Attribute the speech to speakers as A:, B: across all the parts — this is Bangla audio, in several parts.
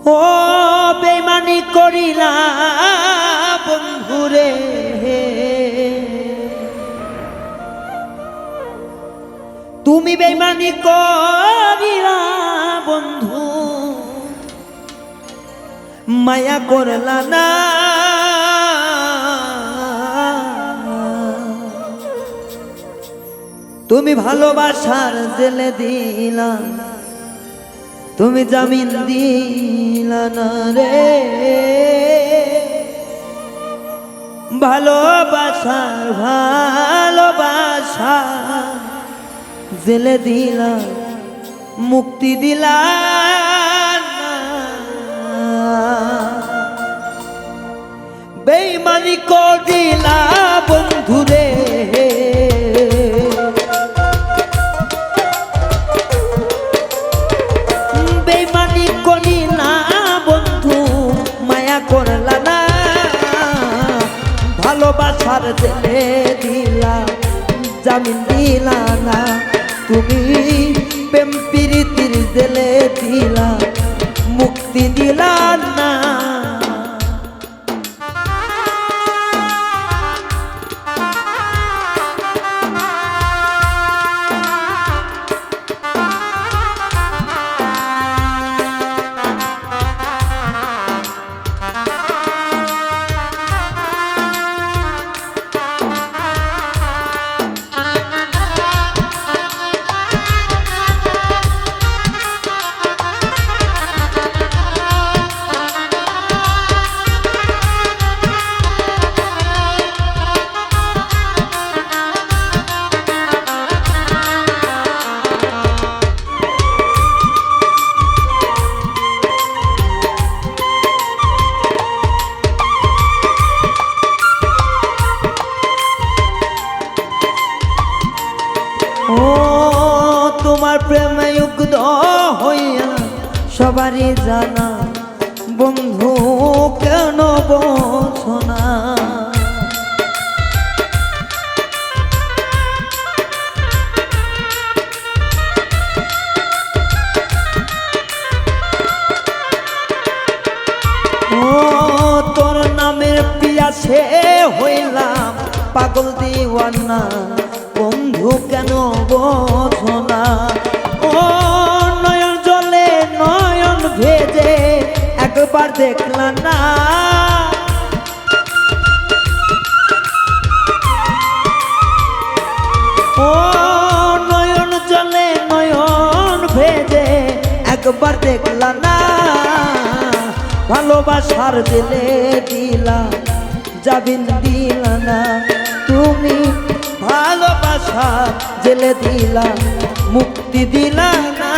A: ও বেঈমানি করিলা বন্ধুরে, তুমি বেঈমানি করিলা বন্ধু, মায়া করলা না। তুমি ভালোবাসার জেলে দিলা, তুমি জামিন দিলা না রে। ভালোবাসা জেলে দিলা, মুক্তি দিলা না। বেঈমানি করিলা বন্ধুরে, বেঈমানি করিলা বন্ধু, মায়া করলা না। ভালোবাসার জেলে দিলা, জামিন দিলা না। তুমি প্রেম প্রীতির জেলে দিলা, মুক্তি দিলা না। তোমার প্রেমে মুগ্ধ হইয়া সবারই জানা, বন্ধু কেন বোঝো না। ও তোর নামের পিয়াসে হইলাম পাগল দিওয়ানা, বন্ধু কেন বোঝো না। ও নয়ন জলে নয়ন ভেজে একবার দেখলা না। ও নয়ন জলে নয়ন ভেজে একবার দেখলা না। ভালোবাসার জেলে দিলা, জামিন দিলা না। তুমি ভালোবাসা জেলে দিলা, মুক্তি দিলা না।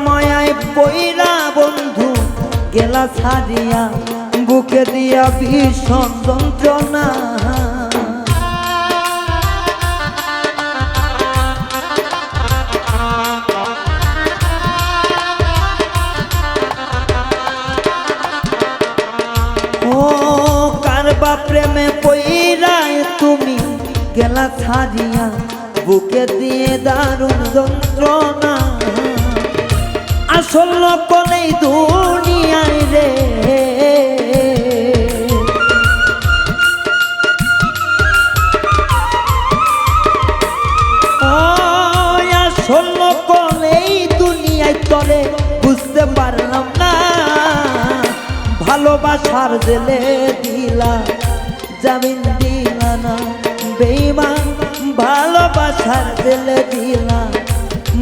A: মায়ায় পইরা বন্ধু গেলা ছাড়িয়া, বুকে দিয়া ভীষণ যন্ত্রণা। ও কারবা প্রেমে পইরা তুমি গেলা ছাড়িয়া, বুকে দিয়ে দারুণ যন্ত্রণা। আসল কোনেই দুনিয়ায় রে, আসল কোনেই দুনিয়ায় তরে বুঝতে পারলাম না। ভালোবাসার জেলে দিলা, জামিন দিলা না। বেঈমান ভালোবাসার জেলে দিলা,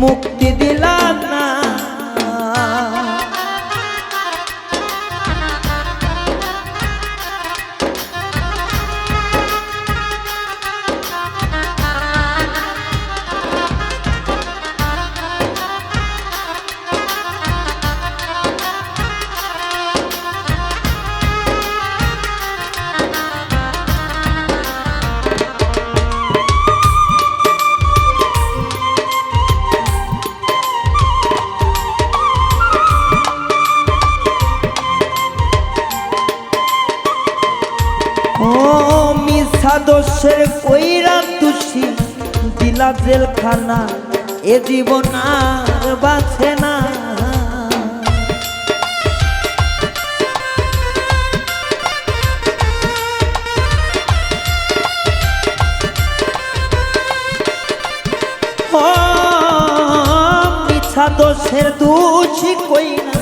A: মুক্তি দিলা না। মিছা দোষের কইরা দোষী দিলা জেলখানা, এ জীবন আর বাঁচে না। মিছা দোষের দোষী কইরা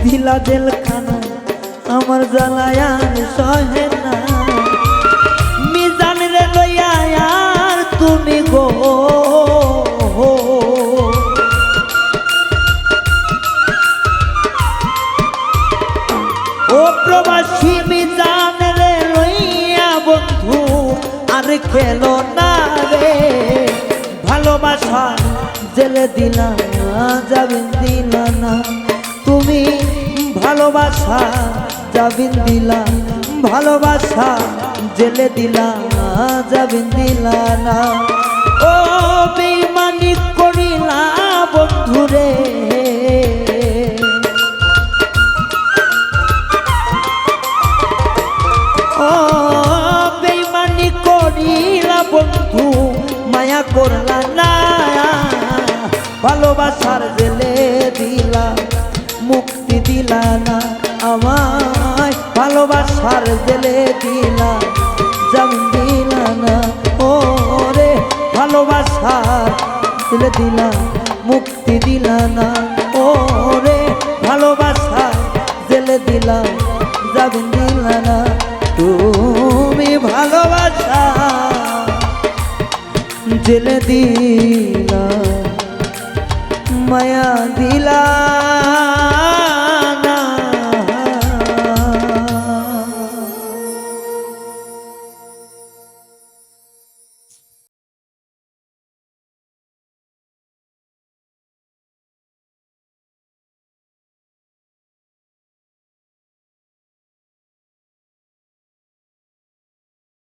A: দিলা জেলখানা, আমার জ্বালায় আর সহে না। মিজান রে লইয়া আর তুমি গো, ও প্রবাসী মিজান রে লইয়া বন্ধু আর খেলো না রে। ভালোবাসা জেলে দিলা যাবেন দিলা না, তুমি ভালোবাসা যাবেন দিলা, ভালোবাসা জেলে দিলা যাবেন দিলা না। ও বেঈমানি করিলা বন্ধুরে, ও বেঈমানি করিলা বন্ধু, মায়া করলা না। ভালোবাসার জেলে দিলা মুক্তি দিলা না আমায়, ভালোবাসার জেলে দিলা জামিন দিলা না। ও রে ভালোবাসার জেলে দিলা মুক্তি দিলা না, ও রে ভালোবাসার জেলে দিলা জামিন দিলা না। তুমি ভালোবাসা জেলে দিলা মায়া দিলা।